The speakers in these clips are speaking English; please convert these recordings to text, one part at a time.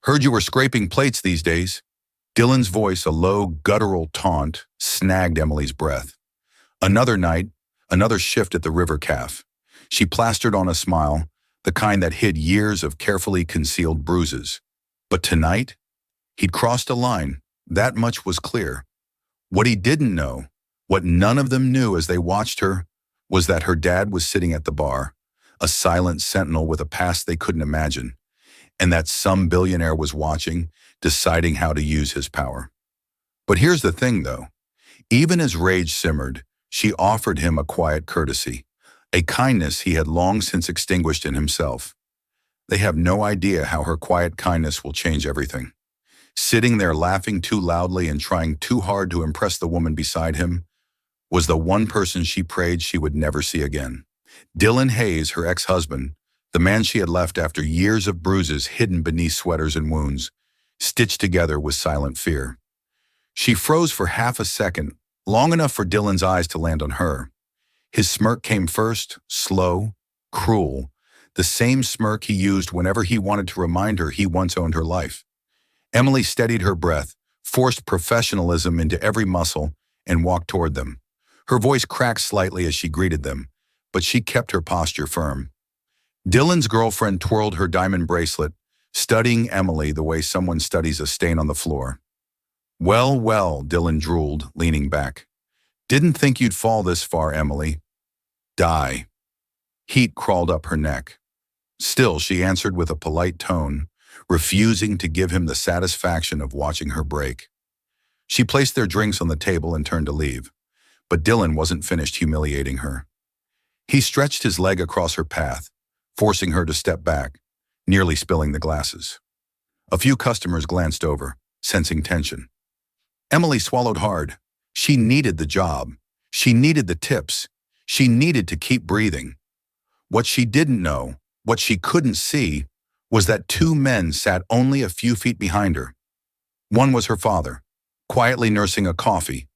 Heard you were scraping plates these days. Dylan's voice, a low, guttural taunt, snagged Emily's breath. Another night, another shift at the river calf. She plastered on a smile, the kind that hid years of carefully concealed bruises. But tonight, he'd crossed a line. That much was clear. What he didn't know, what none of them knew as they watched her, was that her dad was sitting at the bar, a silent sentinel with a past they couldn't imagine, and that some billionaire was watching, deciding how to use his power. But here's the thing, though. Even as rage simmered, she offered him a quiet courtesy, a kindness he had long since extinguished in himself. They have no idea how her quiet kindness will change everything. Sitting there laughing too loudly and trying too hard to impress the woman beside him was the one person she prayed she would never see again. Dylan Hayes, her ex-husband, the man she had left after years of bruises hidden beneath sweaters and wounds, stitched together with silent fear. She froze for half a second, long enough for Dylan's eyes to land on her. His smirk came first, slow, cruel, the same smirk he used whenever he wanted to remind her he once owned her life. Emily steadied her breath, forced professionalism into every muscle, and walked toward them. Her voice cracked slightly as she greeted them, but she kept her posture firm. Dylan's girlfriend twirled her diamond bracelet, studying Emily the way someone studies a stain on the floor. "Well, well," Dylan drooled, leaning back. "Didn't think you'd fall this far, Emily. Die." Heat crawled up her neck. Still, she answered with a polite tone, refusing to give him the satisfaction of watching her break. She placed their drinks on the table and turned to leave, but Dylan wasn't finished humiliating her. He stretched his leg across her path, forcing her to step back, nearly spilling the glasses. A few customers glanced over, sensing tension. Emily swallowed hard. She needed the job. She needed the tips. She needed to keep breathing. What she didn't know, what she couldn't see, was that two men sat only a few feet behind her. One was her father, quietly nursing a coffee.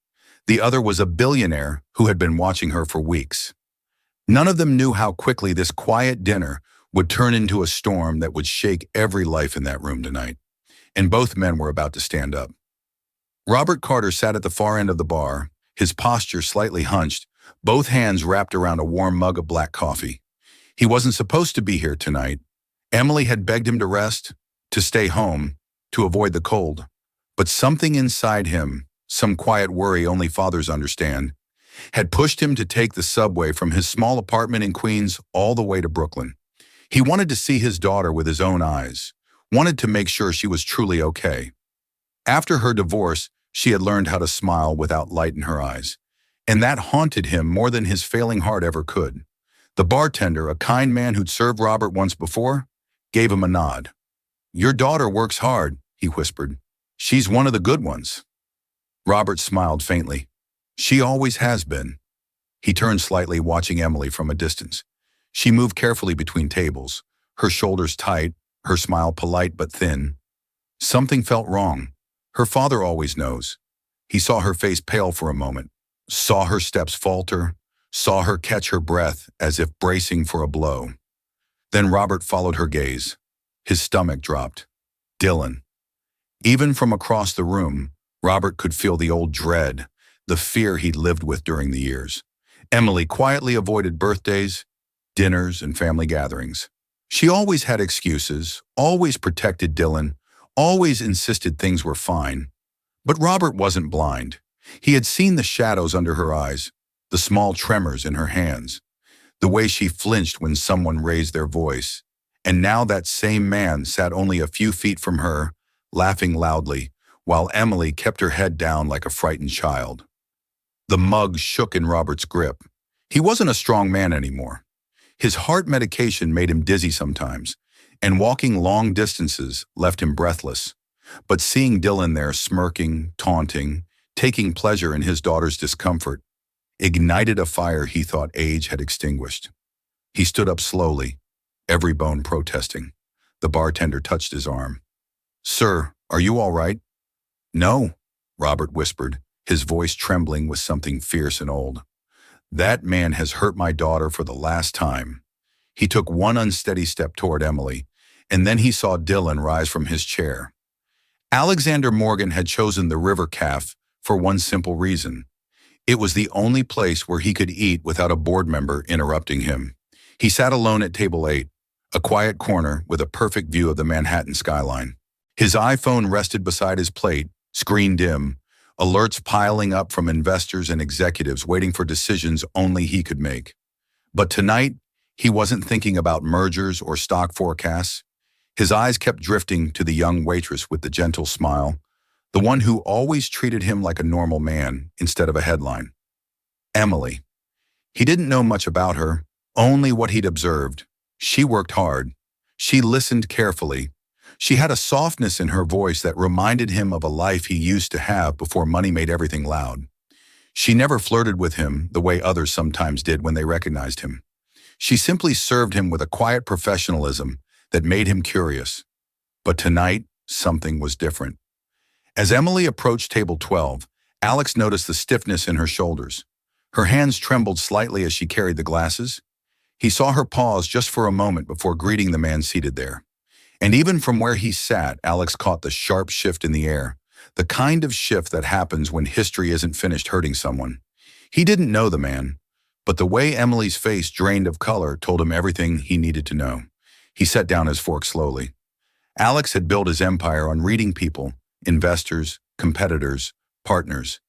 The other was a billionaire who had been watching her for weeks. None of them knew how quickly this quiet dinner would turn into a storm that would shake every life in that room tonight. And both men were about to stand up. Robert Carter sat at the far end of the bar, his posture slightly hunched, both hands wrapped around a warm mug of black coffee. He wasn't supposed to be here tonight. Emily had begged him to rest, to stay home, to avoid the cold. But something inside him, some quiet worry only fathers understand, had pushed him to take the subway from his small apartment in Queens all the way to Brooklyn. He wanted to see his daughter with his own eyes, wanted to make sure she was truly okay. After her divorce, she had learned how to smile without light in her eyes, and that haunted him more than his failing heart ever could. The bartender, a kind man who'd served Robert once before, gave him a nod. "Your daughter works hard," he whispered. "She's one of the good ones." Robert smiled faintly. "She always has been." He turned slightly, watching Emily from a distance. She moved carefully between tables, her shoulders tight, her smile polite but thin. Something felt wrong. Her father always knows. He saw her face pale for a moment, saw her steps falter, saw her catch her breath as if bracing for a blow. Then Robert followed her gaze. His stomach dropped. Dylan. Even from across the room, Robert could feel the old dread, the fear he'd lived with during the years. Emily quietly avoided birthdays, dinners, and family gatherings. She always had excuses, always protected Dylan, always insisted things were fine. But Robert wasn't blind. He had seen the shadows under her eyes, the small tremors in her hands, the way she flinched when someone raised their voice. And now that same man sat only a few feet from her, laughing loudly, while Emily kept her head down like a frightened child. The mug shook in Robert's grip. He wasn't a strong man anymore. His heart medication made him dizzy sometimes, and walking long distances left him breathless. But seeing Dylan there smirking, taunting, taking pleasure in his daughter's discomfort, ignited a fire he thought age had extinguished. He stood up slowly, every bone protesting. The bartender touched his arm. "Sir, are you all right?" "No," Robert whispered, his voice trembling with something fierce and old. "That man has hurt my daughter for the last time." He took one unsteady step toward Emily, and then he saw Dylan rise from his chair. Alexander Morgan had chosen the River Cafe for one simple reason. It was the only place where he could eat without a board member interrupting him. He sat alone at table 8, a quiet corner with a perfect view of the Manhattan skyline. His iPhone rested beside his plate, screen dim, alerts piling up from investors and executives waiting for decisions only he could make. But tonight, he wasn't thinking about mergers or stock forecasts. His eyes kept drifting to the young waitress with the gentle smile, the one who always treated him like a normal man instead of a headline. Emily. He didn't know much about her, only what he'd observed. She worked hard. She listened carefully. She had a softness in her voice that reminded him of a life he used to have before money made everything loud. She never flirted with him the way others sometimes did when they recognized him. She simply served him with a quiet professionalism that made him curious. But tonight, something was different. As Emily approached table 12, Alex noticed the stiffness in her shoulders. Her hands trembled slightly as she carried the glasses. He saw her pause just for a moment before greeting the man seated there. And even from where he sat, Alex caught the sharp shift in the air, the kind of shift that happens when history isn't finished hurting someone. He didn't know the man, but the way Emily's face drained of color told him everything he needed to know. He set down his fork slowly. Alex had built his empire on reading people, investors, competitors, partners.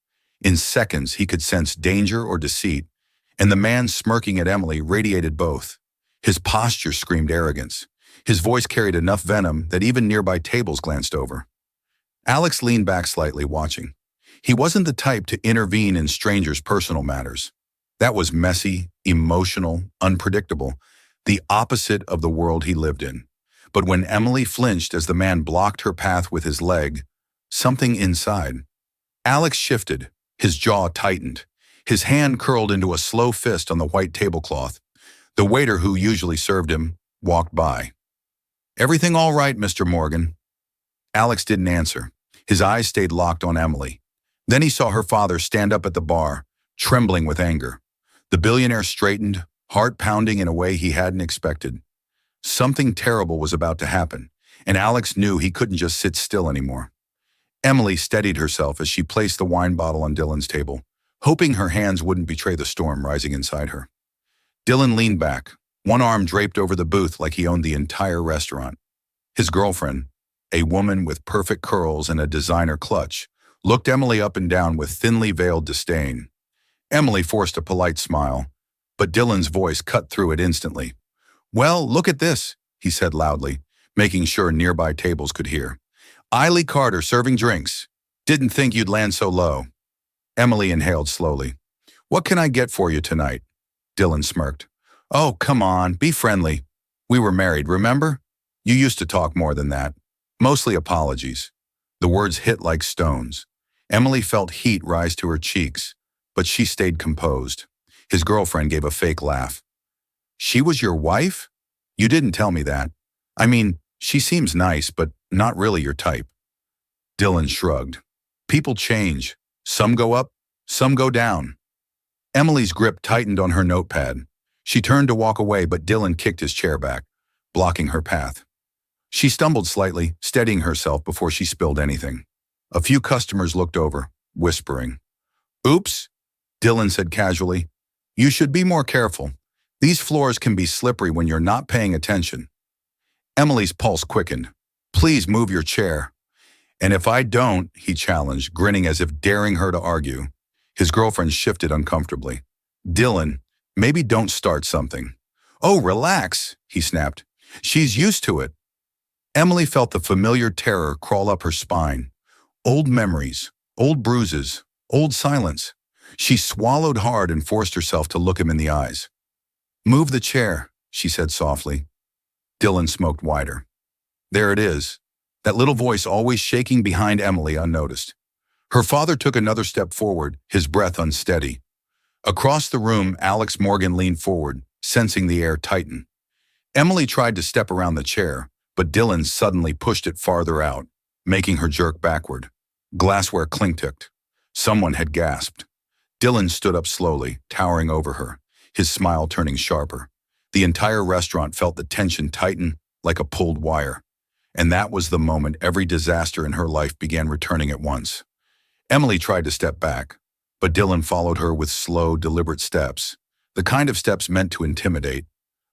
In seconds, he could sense danger or deceit, and the man smirking at Emily radiated both. His posture screamed arrogance. His voice carried enough venom that even nearby tables glanced over. Alex leaned back slightly, watching. He wasn't the type to intervene in strangers' personal matters. That was messy, emotional, unpredictable, the opposite of the world he lived in. But when Emily flinched as the man blocked her path with his leg, something inside. Alex shifted, his jaw tightened. His hand curled into a slow fist on the white tablecloth. The waiter who usually served him walked by. "Everything all right, Mr. Morgan?" Alex didn't answer. His eyes stayed locked on Emily. Then he saw her father stand up at the bar, trembling with anger. The billionaire straightened, heart pounding in a way he hadn't expected. Something terrible was about to happen, and Alex knew he couldn't just sit still anymore. Emily steadied herself as she placed the wine bottle on Dylan's table, hoping her hands wouldn't betray the storm rising inside her. Dylan leaned back, one arm draped over the booth like he owned the entire restaurant. His girlfriend, a woman with perfect curls and a designer clutch, looked Emily up and down with thinly veiled disdain. Emily forced a polite smile, but Dylan's voice cut through it instantly. "Well, look at this," he said loudly, making sure nearby tables could hear. "Eiley Carter serving drinks. Didn't think you'd land so low." Emily inhaled slowly. "What can I get for you tonight?" Dylan smirked. "Oh, come on, be friendly. We were married, remember? You used to talk more than that. Mostly apologies." The words hit like stones. Emily felt heat rise to her cheeks, but she stayed composed. His girlfriend gave a fake laugh. "She was your wife? You didn't tell me that. I mean, she seems nice, but not really your type." Dylan shrugged. "People change. Some go up, some go down." Emily's grip tightened on her notepad. She turned to walk away, but Dylan kicked his chair back, blocking her path. She stumbled slightly, steadying herself before she spilled anything. A few customers looked over, whispering. "Oops," Dylan said casually. "You should be more careful. These floors can be slippery when you're not paying attention." Emily's pulse quickened. "Please move your chair." "And if I don't," he challenged, grinning as if daring her to argue. His girlfriend shifted uncomfortably. "Dylan, maybe don't start something." "Oh, relax," he snapped. "She's used to it." Emily felt the familiar terror crawl up her spine. Old memories, old bruises, old silence. She swallowed hard and forced herself to look him in the eyes. "Move the chair," she said softly. Dylan smoked wider. There it is, that little voice always shaking behind Emily unnoticed. Her father took another step forward, his breath unsteady. Across the room, Alex Morgan leaned forward, sensing the air tighten. Emily tried to step around the chair, but Dylan suddenly pushed it farther out, making her jerk backward. Glassware clinked. Someone had gasped. Dylan stood up slowly, towering over her, his smile turning sharper. The entire restaurant felt the tension tighten, like a pulled wire. And that was the moment every disaster in her life began returning at once. Emily tried to step back, but Dylan followed her with slow, deliberate steps, the kind of steps meant to intimidate.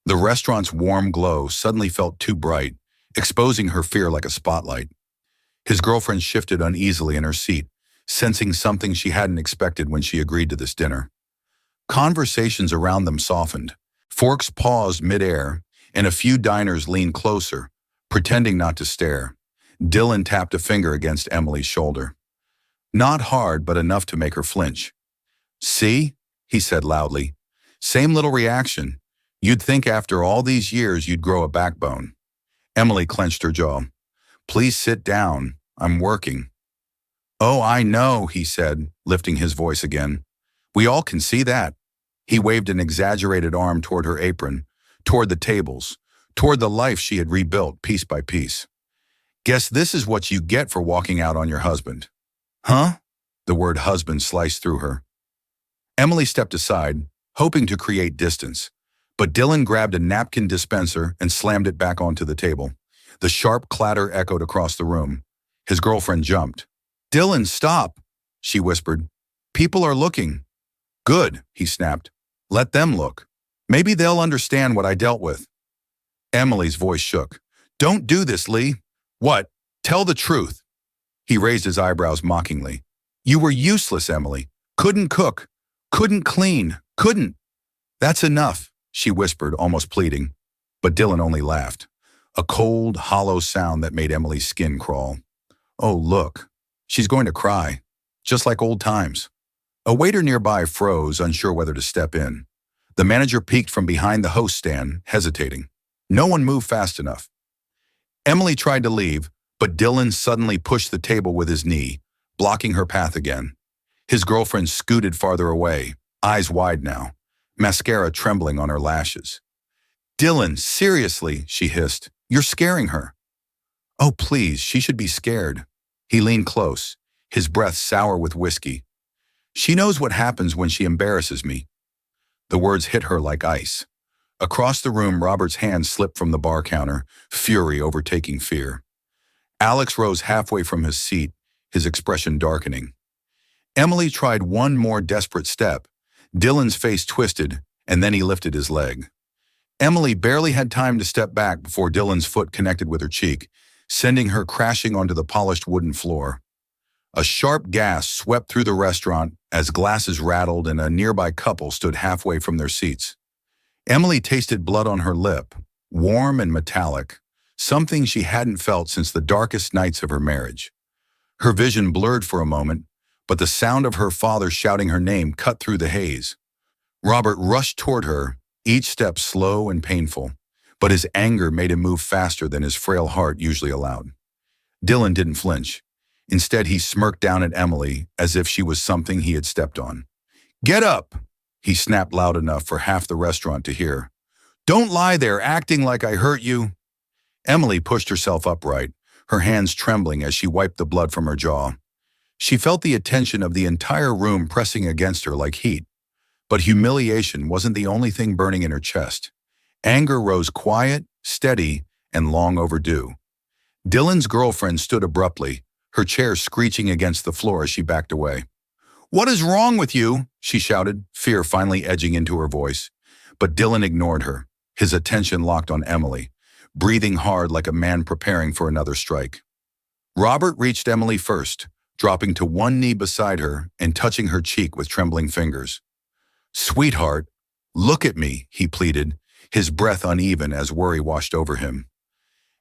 The restaurant's warm glow suddenly felt too bright, exposing her fear like a spotlight. His girlfriend shifted uneasily in her seat, sensing something she hadn't expected when she agreed to this dinner. Conversations around them softened. Forks paused midair, and a few diners leaned closer, pretending not to stare. Dylan tapped a finger against Emily's shoulder. Not hard, but enough to make her flinch. "See?" he said loudly. "Same little reaction. You'd think after all these years you'd grow a backbone." Emily clenched her jaw. "Please sit down. I'm working." "Oh, I know," he said, lifting his voice again. "We all can see that." He waved an exaggerated arm toward her apron, toward the tables, toward the life she had rebuilt piece by piece. "Guess this is what you get for walking out on your husband." "Huh?" The word husband sliced through her. Emily stepped aside, hoping to create distance, but Dylan grabbed a napkin dispenser and slammed it back onto the table. The sharp clatter echoed across the room. His girlfriend jumped. "Dylan, stop," she whispered. "People are looking." "Good," he snapped. "Let them look. Maybe they'll understand what I dealt with." Emily's voice shook. "Don't do this, Lee." "What? Tell the truth." He raised his eyebrows mockingly. "You were useless, Emily. Couldn't cook. Couldn't clean. Couldn't." "That's enough," she whispered, almost pleading. But Dylan only laughed. A cold, hollow sound that made Emily's skin crawl. "Oh, look. She's going to cry. Just like old times." A waiter nearby froze, unsure whether to step in. The manager peeked from behind the host stand, hesitating. No one moved fast enough. Emily tried to leave, but Dylan suddenly pushed the table with his knee, blocking her path again. His girlfriend scooted farther away, eyes wide now, mascara trembling on her lashes. "Dylan, seriously," she hissed. "You're scaring her." "Oh, please, she should be scared." He leaned close, his breath sour with whiskey. "She knows what happens when she embarrasses me." The words hit her like ice. Across the room, Robert's hand slipped from the bar counter, fury overtaking fear. Alex rose halfway from his seat, his expression darkening. Emily tried one more desperate step. Dylan's face twisted, and then he lifted his leg. Emily barely had time to step back before Dylan's foot connected with her cheek, sending her crashing onto the polished wooden floor. A sharp gasp swept through the restaurant as glasses rattled and a nearby couple stood halfway from their seats. Emily tasted blood on her lip, warm and metallic, something she hadn't felt since the darkest nights of her marriage. Her vision blurred for a moment, but the sound of her father shouting her name cut through the haze. Robert rushed toward her, each step slow and painful, but his anger made him move faster than his frail heart usually allowed. Dylan didn't flinch. Instead, he smirked down at Emily as if she was something he had stepped on. "Get up!" he snapped loud enough for half the restaurant to hear. "Don't lie there acting like I hurt you." Emily pushed herself upright, her hands trembling as she wiped the blood from her jaw. She felt the attention of the entire room pressing against her like heat. But humiliation wasn't the only thing burning in her chest. Anger rose quiet, steady, and long overdue. Dylan's girlfriend stood abruptly, her chair screeching against the floor as she backed away. "What is wrong with you?" she shouted, fear finally edging into her voice. But Dylan ignored her, his attention locked on Emily, breathing hard like a man preparing for another strike. Robert reached Emily first, dropping to one knee beside her and touching her cheek with trembling fingers. "Sweetheart, look at me," he pleaded, his breath uneven as worry washed over him.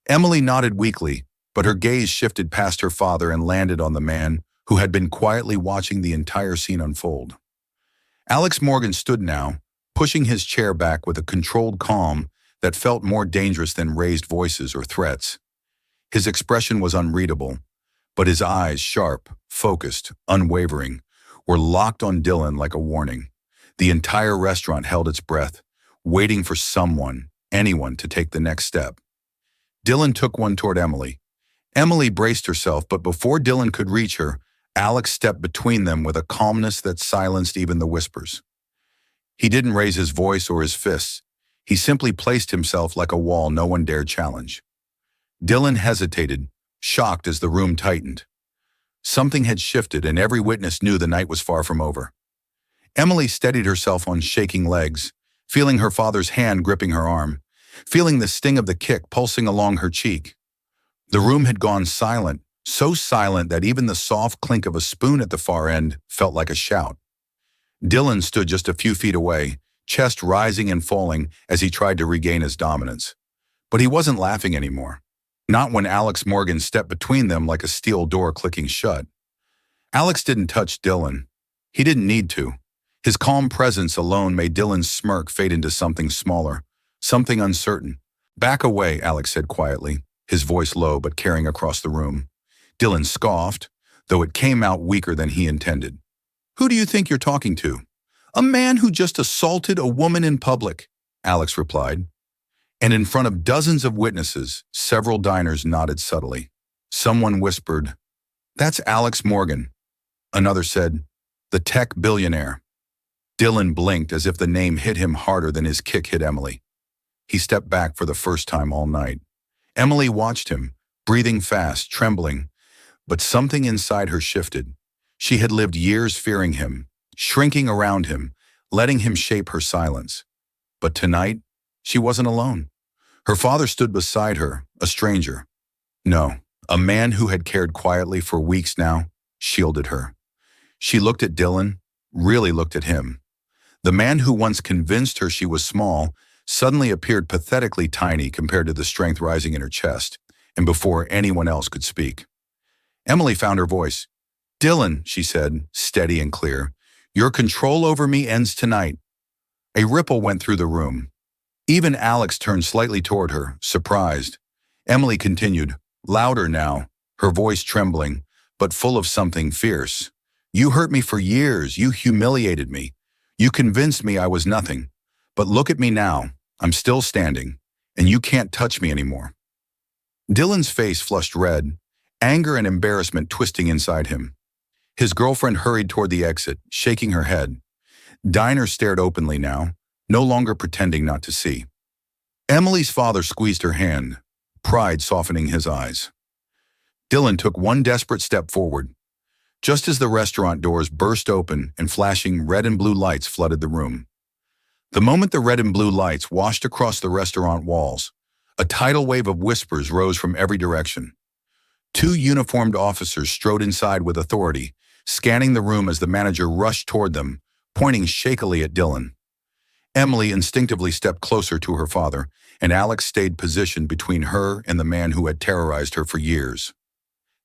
Emily nodded weakly, but her gaze shifted past her father and landed on the man who had been quietly watching the entire scene unfold. Alex Morgan stood now, pushing his chair back with a controlled calm that felt more dangerous than raised voices or threats. His expression was unreadable, but his eyes, sharp, focused, unwavering, were locked on Dylan like a warning. The entire restaurant held its breath, waiting for someone, anyone, to take the next step. Dylan took one toward Emily. Emily braced herself, but before Dylan could reach her, Alex stepped between them with a calmness that silenced even the whispers. He didn't raise his voice or his fists. He simply placed himself like a wall no one dared challenge. Dylan hesitated, shocked as the room tightened. Something had shifted, and every witness knew the night was far from over. Emily steadied herself on shaking legs, feeling her father's hand gripping her arm, feeling the sting of the kick pulsing along her cheek. The room had gone silent, so silent that even the soft clink of a spoon at the far end felt like a shout. Dylan stood just a few feet away, chest rising and falling as he tried to regain his dominance. But he wasn't laughing anymore. Not when Alex Morgan stepped between them like a steel door clicking shut. Alex didn't touch Dylan. He didn't need to. His calm presence alone made Dylan's smirk fade into something smaller, something uncertain. "Back away," Alex said quietly, his voice low but carrying across the room. Dylan scoffed, though it came out weaker than he intended. "Who do you think you're talking to?" "A man who just assaulted a woman in public," Alex replied. And in front of dozens of witnesses, several diners nodded subtly. Someone whispered, "That's Alex Morgan." Another said, "The tech billionaire." Dylan blinked as if the name hit him harder than his kick hit Emily. He stepped back for the first time all night. Emily watched him, breathing fast, trembling, but something inside her shifted. She had lived years fearing him, shrinking around him, letting him shape her silence. But tonight, she wasn't alone. Her father stood beside her, a stranger. No, a man who had cared quietly for weeks now, shielded her. She looked at Dylan, really looked at him. The man who once convinced her she was small suddenly appeared pathetically tiny compared to the strength rising in her chest, and before anyone else could speak. Emily found her voice. "Dylan," she said, steady and clear, "your control over me ends tonight." A ripple went through the room. Even Alex turned slightly toward her, surprised. Emily continued, louder now, her voice trembling, but full of something fierce. "You hurt me for years. You humiliated me. You convinced me I was nothing. But look at me now. I'm still standing, and you can't touch me anymore." Dylan's face flushed red, anger and embarrassment twisting inside him. His girlfriend hurried toward the exit, shaking her head. Diners stared openly now, no longer pretending not to see. Emily's father squeezed her hand, pride softening his eyes. Dylan took one desperate step forward. Just as the restaurant doors burst open and flashing red and blue lights flooded the room. The moment the red and blue lights washed across the restaurant walls, a tidal wave of whispers rose from every direction. Two uniformed officers strode inside with authority, scanning the room as the manager rushed toward them, pointing shakily at Dylan. Emily instinctively stepped closer to her father, and Alex stayed positioned between her and the man who had terrorized her for years.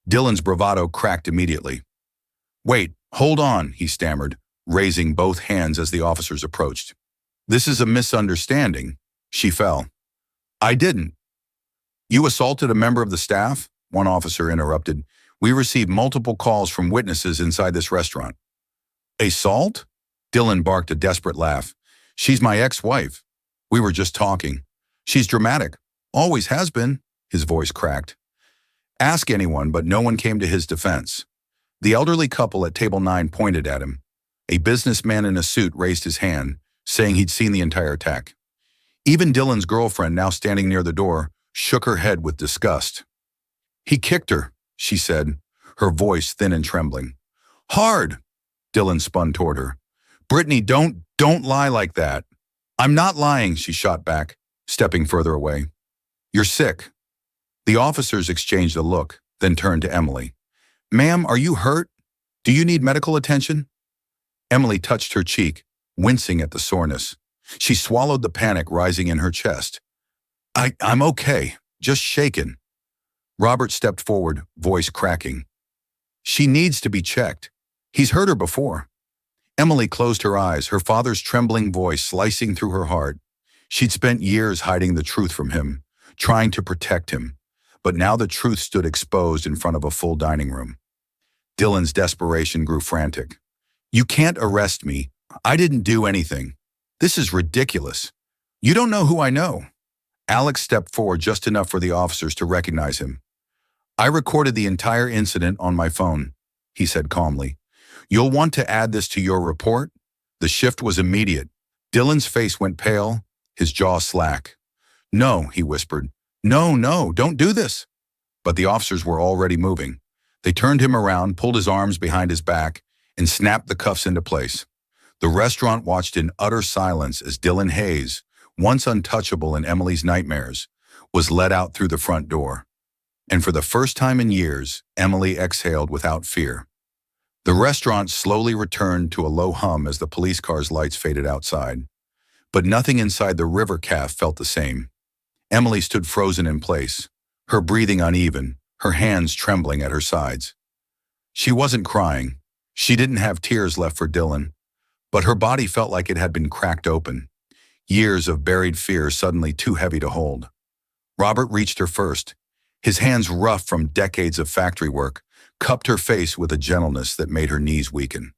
Dylan's bravado cracked immediately. "Wait, hold on," he stammered, raising both hands as the officers approached. "This is a misunderstanding." She fell. "I didn't." "You assaulted a member of the staff?" one officer interrupted. "We received multiple calls from witnesses inside this restaurant." "Assault?" Dylan barked a desperate laugh. "She's my ex-wife. We were just talking. She's dramatic. Always has been." His voice cracked. Ask anyone, but no one came to his defense. The elderly couple at table 9 pointed at him. A businessman in a suit raised his hand, saying he'd seen the entire attack. Even Dylan's girlfriend, now standing near the door, shook her head with disgust. "He kicked her," she said, her voice thin and trembling. "Hard!" Dylan spun toward her. "Brittany, don't lie like that." "I'm not lying," she shot back, stepping further away. "You're sick." The officers exchanged a look, then turned to Emily. "Ma'am, are you hurt? Do you need medical attention?" Emily touched her cheek, wincing at the soreness. She swallowed the panic rising in her chest. I'm okay, just shaken." Robert stepped forward, voice cracking. "She needs to be checked. He's hurt her before." Emily closed her eyes, her father's trembling voice slicing through her heart. She'd spent years hiding the truth from him, trying to protect him, but now the truth stood exposed in front of a full dining room. Dylan's desperation grew frantic. "You can't arrest me. I didn't do anything. This is ridiculous. You don't know who I know." Alex stepped forward just enough for the officers to recognize him. "I recorded the entire incident on my phone," he said calmly. "You'll want to add this to your report." The shift was immediate. Dylan's face went pale, his jaw slack. "No," he whispered. "No, no, don't do this." But the officers were already moving. They turned him around, pulled his arms behind his back, and snapped the cuffs into place. The restaurant watched in utter silence as Dylan Hayes, once untouchable in Emily's nightmares, was led out through the front door. And for the first time in years, Emily exhaled without fear. The restaurant slowly returned to a low hum as the police car's lights faded outside. But nothing inside the river cafe felt the same. Emily stood frozen in place, her breathing uneven, her hands trembling at her sides. She wasn't crying. She didn't have tears left for Dylan, but her body felt like it had been cracked open. Years of buried fear suddenly too heavy to hold. Robert reached her first. His hands, rough from decades of factory work, cupped her face with a gentleness that made her knees weaken.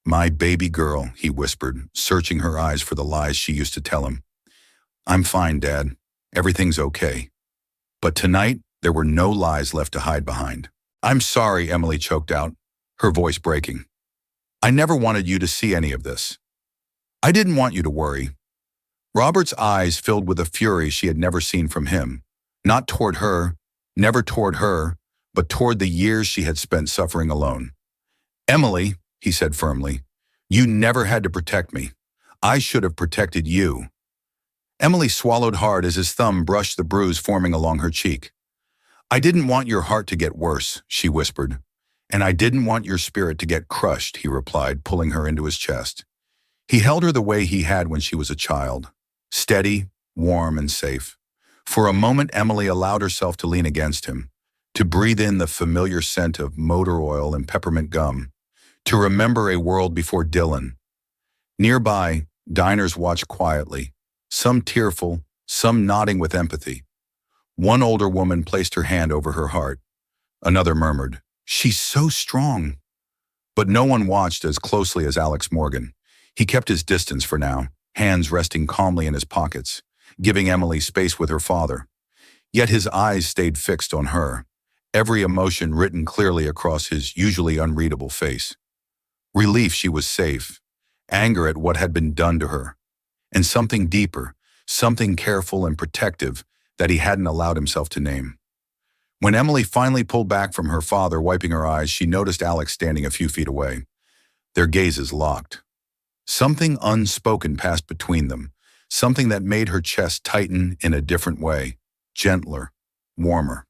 "My baby girl," he whispered, searching her eyes for the lies she used to tell him. "I'm fine, Dad. Everything's okay." But tonight, there were no lies left to hide behind. "I'm sorry," Emily choked out, her voice breaking. "I never wanted you to see any of this. I didn't want you to worry." Robert's eyes filled with a fury she had never seen from him, not toward her, never toward her, but toward the years she had spent suffering alone. "Emily," he said firmly, "you never had to protect me. I should have protected you." Emily swallowed hard as his thumb brushed the bruise forming along her cheek. "I didn't want your heart to get worse," she whispered. "And I didn't want your spirit to get crushed," he replied, pulling her into his chest. He held her the way he had when she was a child, steady, warm, and safe. For a moment, Emily allowed herself to lean against him, to breathe in the familiar scent of motor oil and peppermint gum, to remember a world before Dylan. Nearby, diners watched quietly, some tearful, some nodding with empathy. One older woman placed her hand over her heart. Another murmured, "She's so strong." But no one watched as closely as Alex Morgan. He kept his distance for now, hands resting calmly in his pockets, giving Emily space with her father. Yet his eyes stayed fixed on her, every emotion written clearly across his usually unreadable face. Relief she was safe, anger at what had been done to her, and something deeper, something careful and protective that he hadn't allowed himself to name. When Emily finally pulled back from her father, wiping her eyes, she noticed Alex standing a few feet away. Their gazes locked. Something unspoken passed between them, something that made her chest tighten in a different way, gentler, warmer.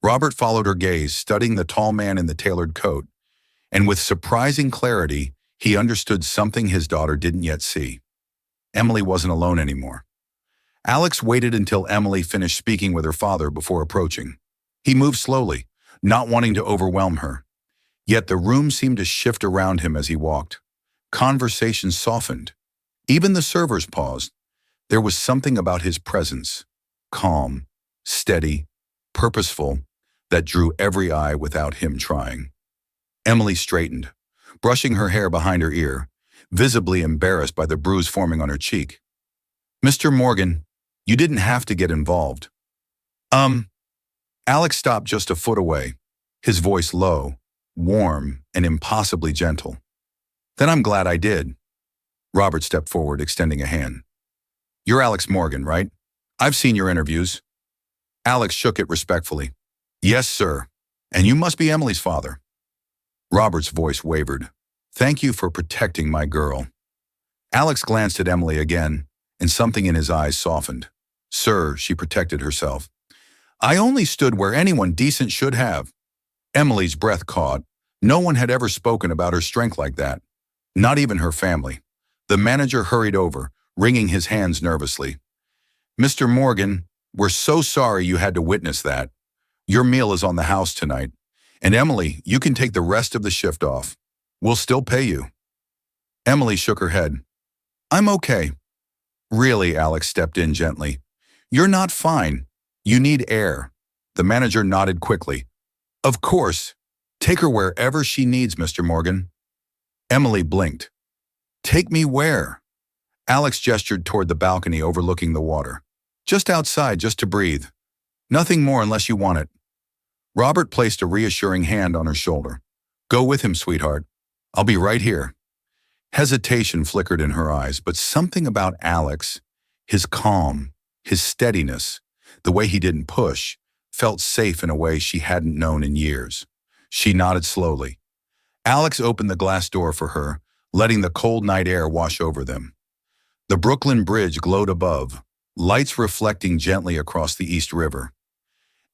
Robert followed her gaze, studying the tall man in the tailored coat, and with surprising clarity, he understood something his daughter didn't yet see. Emily wasn't alone anymore. Alex waited until Emily finished speaking with her father before approaching. He moved slowly, not wanting to overwhelm her. Yet the room seemed to shift around him as he walked. Conversation softened. Even the servers paused. There was something about his presence, calm, steady, purposeful, that drew every eye without him trying. Emily straightened, brushing her hair behind her ear, visibly embarrassed by the bruise forming on her cheek. "Mr. Morgan, you didn't have to get involved." Alex stopped just a foot away, his voice low, warm, and impossibly gentle. "Then I'm glad I did." Robert stepped forward, extending a hand. "You're Alex Morgan, right? I've seen your interviews." Alex shook it respectfully. "Yes, sir. And you must be Emily's father." Robert's voice wavered. "Thank you for protecting my girl." Alex glanced at Emily again, and something in his eyes softened. "Sir," she protected herself. "I only stood where anyone decent should have." Emily's breath caught. No one had ever spoken about her strength like that. Not even her family. The manager hurried over, wringing his hands nervously. "Mr. Morgan, we're so sorry you had to witness that. Your meal is on the house tonight. And Emily, you can take the rest of the shift off. We'll still pay you." Emily shook her head. "I'm okay." "Really," Alex stepped in gently. "You're not fine. You need air." The manager nodded quickly. "Of course. Take her wherever she needs, Mr. Morgan." Emily blinked. "Take me where?" Alex gestured toward the balcony overlooking the water. "Just outside, just to breathe. Nothing more unless you want it." Robert placed a reassuring hand on her shoulder. "Go with him, sweetheart. I'll be right here." Hesitation flickered in her eyes, but something about Alex, His calm, his steadiness, the way he didn't push, felt safe in a way she hadn't known in years. She nodded slowly. Alex opened the glass door for her, letting the cold night air wash over them. The Brooklyn Bridge glowed above, lights reflecting gently across the East River.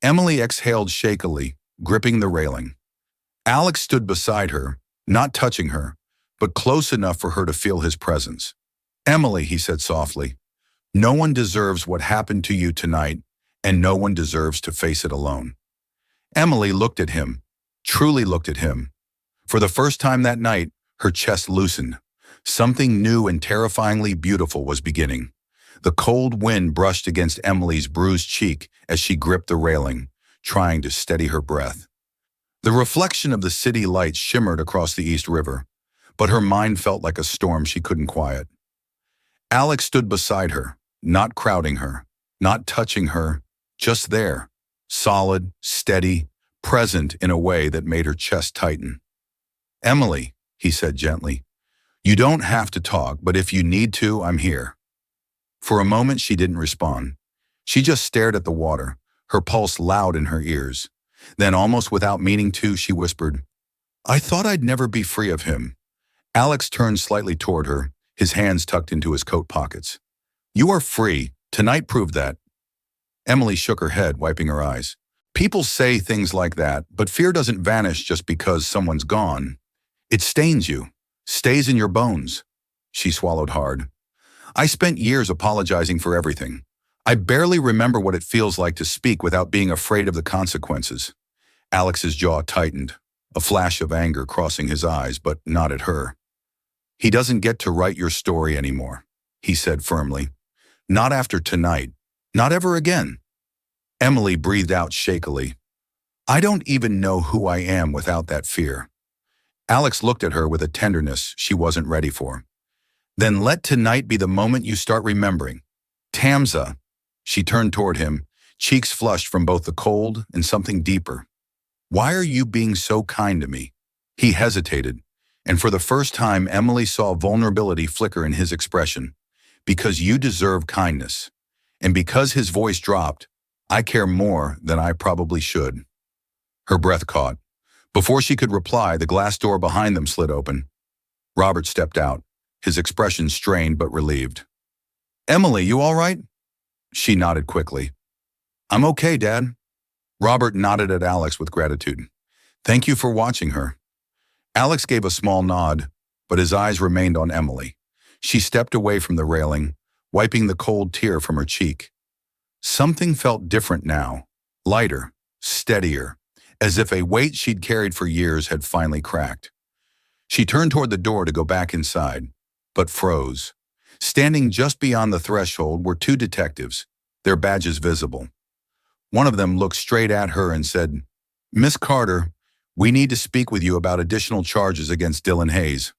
Emily exhaled shakily, gripping the railing. Alex stood beside her, not touching her, but close enough for her to feel his presence. "Emily," he said softly, "no one deserves what happened to you tonight, and no one deserves to face it alone." Emily looked at him, truly looked at him. For the first time that night, her chest loosened. Something new and terrifyingly beautiful was beginning. The cold wind brushed against Emily's bruised cheek as she gripped the railing, trying to steady her breath. The reflection of the city lights shimmered across the East River, but her mind felt like a storm she couldn't quiet. Alex stood beside her, not crowding her, not touching her, just there, solid, steady, present in a way that made her chest tighten. "Emily," he said gently, "you don't have to talk, but if you need to, I'm here." For a moment, she didn't respond. She just stared at the water, her pulse loud in her ears. Then, almost without meaning to, she whispered, "I thought I'd never be free of him." Alex turned slightly toward her, his hands tucked into his coat pockets. "You are free. Tonight proved that." Emily shook her head, wiping her eyes. "People say things like that, but fear doesn't vanish just because someone's gone. It stains you, stays in your bones." She swallowed hard. "I spent years apologizing for everything. I barely remember what it feels like to speak without being afraid of the consequences." Alex's jaw tightened, a flash of anger crossing his eyes, but not at her. "He doesn't get to write your story anymore," he said firmly. "Not after tonight. Not ever again." Emily breathed out shakily. "I don't even know who I am without that fear." Alex looked at her with a tenderness she wasn't ready for. "Then let tonight be the moment you start remembering. Tamza." She turned toward him, cheeks flushed from both the cold and something deeper. "Why are you being so kind to me?" He hesitated, and for the first time Emily saw vulnerability flicker in his expression. "Because you deserve kindness." And because his voice dropped, "I care more than I probably should." Her breath caught. Before she could reply, the glass door behind them slid open. Robert stepped out, his expression strained but relieved. "Emily, you all right?" She nodded quickly. "I'm okay, Dad." Robert nodded at Alex with gratitude. "Thank you for watching her." Alex gave a small nod, but his eyes remained on Emily. She stepped away from the railing, wiping the cold tear from her cheek. Something felt different now, lighter, steadier, as if a weight she'd carried for years had finally cracked. She turned toward the door to go back inside, but froze. Standing just beyond the threshold were two detectives, their badges visible. One of them looked straight at her and said, "Miss Carter, we need to speak with you about additional charges against Dylan Hayes."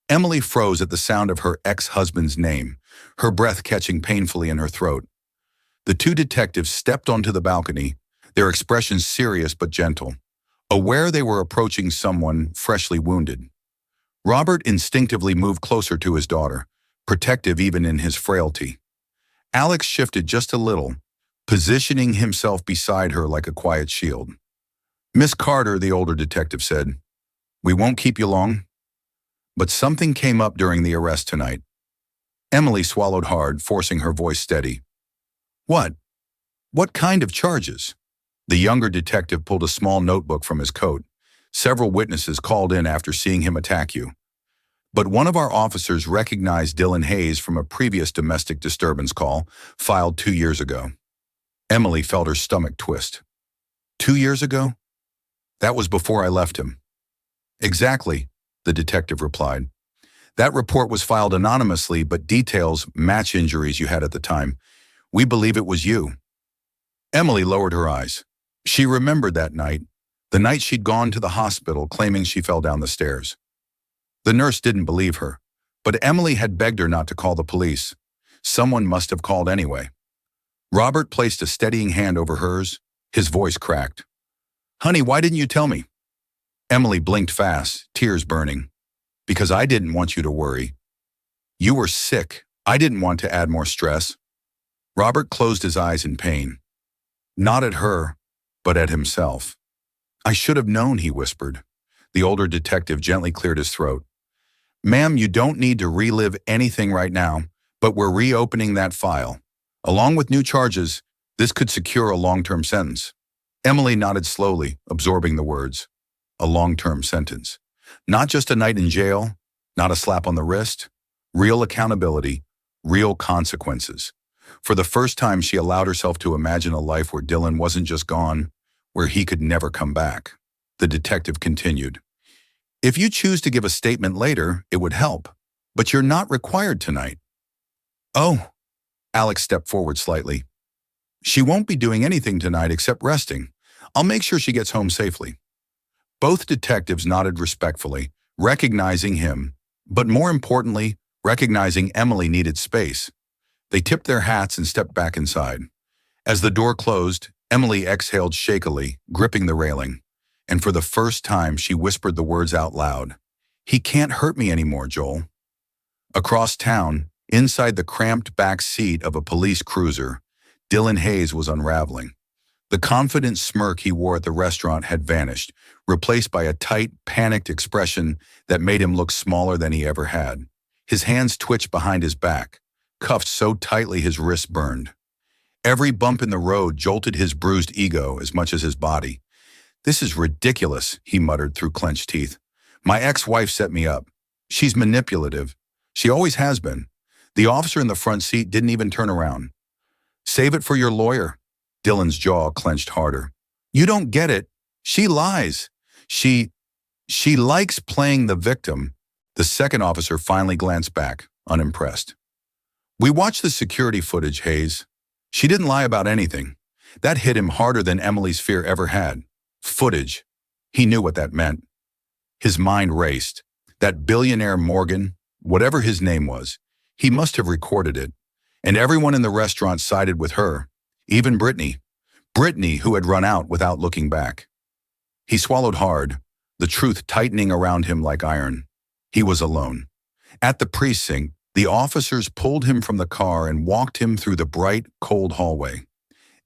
Emily froze at the sound of her ex-husband's name, her breath catching painfully in her throat. The two detectives stepped onto the balcony, their expressions serious but gentle, aware they were approaching someone freshly wounded. Robert instinctively moved closer to his daughter, protective even in his frailty. Alex shifted just a little, positioning himself beside her like a quiet shield. "Miss Carter," the older detective said, "we won't keep you long." But something came up during the arrest tonight. Emily swallowed hard, forcing her voice steady. "What? What kind of charges?" The younger detective pulled a small notebook from his coat. "Several witnesses called in after seeing him attack you. But one of our officers recognized Dylan Hayes from a previous domestic disturbance call filed 2 years ago." Emily felt her stomach twist. 2 years ago? That was before I left him. "Exactly," the detective replied. "That report was filed anonymously, but details match injuries you had at the time. We believe it was you." Emily lowered her eyes. She remembered that night, the night she'd gone to the hospital claiming she fell down the stairs. The nurse didn't believe her, but Emily had begged her not to call the police. Someone must have called anyway. Robert placed a steadying hand over hers, his voice cracked. "Honey, why didn't you tell me?" Emily blinked fast, tears burning. "Because I didn't want you to worry. You were sick. I didn't want to add more stress. Robert closed his eyes in pain. Not at her, but at himself. I should have known, he whispered. The older detective gently cleared his throat. Ma'am, you don't need to relive anything right now, but we're reopening that file. Along with new charges, this could secure a long-term sentence. Emily nodded slowly, absorbing the words. A long-term sentence. Not just a night in jail, not a slap on the wrist. Real accountability, real consequences. For the first time, she allowed herself to imagine a life where Dylan wasn't just gone, where he could never come back. The detective continued. If you choose to give a statement later, it would help, but you're not required tonight. Oh, Alex stepped forward slightly. She won't be doing anything tonight except resting. I'll make sure she gets home safely. Both detectives nodded respectfully, recognizing him, but more importantly, recognizing Emily needed space. They tipped their hats and stepped back inside. As the door closed, Emily exhaled shakily, gripping the railing. And for the first time, she whispered the words out loud. He can't hurt me anymore, Joel. Across town, inside the cramped back seat of a police cruiser, Dylan Hayes was unraveling. The confident smirk he wore at the restaurant had vanished, replaced by a tight, panicked expression that made him look smaller than he ever had. His hands twitched behind his back, cuffed so tightly his wrists burned. Every bump in the road jolted his bruised ego as much as his body. This is ridiculous, he muttered through clenched teeth. My ex-wife set me up. She's manipulative. She always has been. The officer in the front seat didn't even turn around. Save it for your lawyer. Dylan's jaw clenched harder. You don't get it. She lies. She likes playing the victim. The second officer finally glanced back, unimpressed. We watched the security footage, Hayes. She didn't lie about anything. That hit him harder than Emily's fear ever had. Footage. He knew what that meant. His mind raced. That billionaire Morgan, whatever his name was, he must have recorded it. And everyone in the restaurant sided with her, even Brittany. Brittany, who had run out without looking back. He swallowed hard, the truth tightening around him like iron. He was alone. At the precinct, the officers pulled him from the car and walked him through the bright, cold hallway.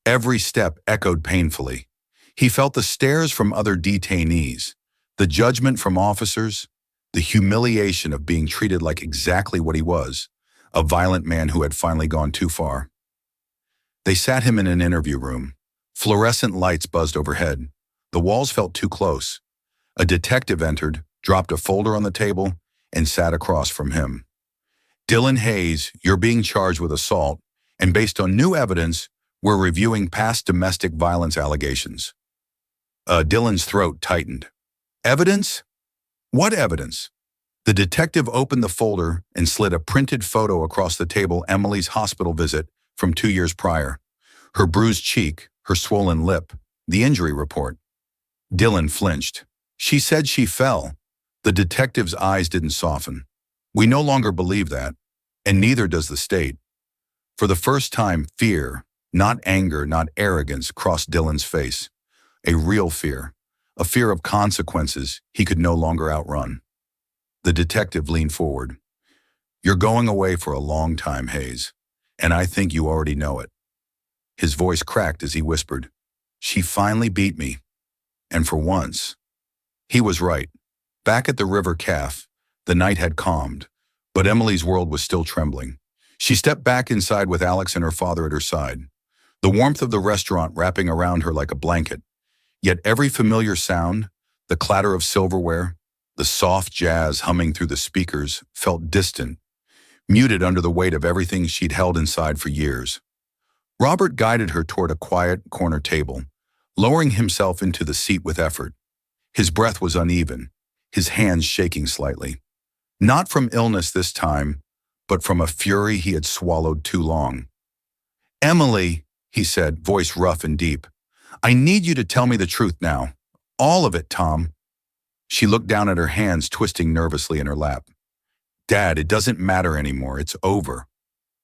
Every step echoed painfully. He felt the stares from other detainees, the judgment from officers, the humiliation of being treated like exactly what he was, a violent man who had finally gone too far. They sat him in an interview room. Fluorescent lights buzzed overhead. The walls felt too close. A detective entered, dropped a folder on the table, and sat across from him. Dylan Hayes, you're being charged with assault, and based on new evidence, we're reviewing past domestic violence allegations. Dylan's throat tightened. Evidence? What evidence? The detective opened the folder and slid a printed photo across the table. Emily's hospital visit from 2 years prior. Her bruised cheek, her swollen lip, the injury report. Dylan flinched. She said she fell. The detective's eyes didn't soften. We no longer believe that, and neither does the state. For the first time, fear, not anger, not arrogance, crossed Dylan's face. A real fear, a fear of consequences he could no longer outrun. The detective leaned forward. You're going away for a long time, Hayes, and I think you already know it. His voice cracked as he whispered, She finally beat me. And for once, he was right. Back at the River Calf, the night had calmed, but Emily's world was still trembling. She stepped back inside with Alex and her father at her side, the warmth of the restaurant wrapping around her like a blanket. Yet every familiar sound, the clatter of silverware, the soft jazz humming through the speakers, felt distant, muted under the weight of everything she'd held inside for years. Robert guided her toward a quiet corner table, lowering himself into the seat with effort. His breath was uneven, his hands shaking slightly. Not from illness this time, but from a fury he had swallowed too long. Emily, he said, voice rough and deep, I need you to tell me the truth now. All of it, Tom. She looked down at her hands, twisting nervously in her lap. Dad, it doesn't matter anymore. It's over.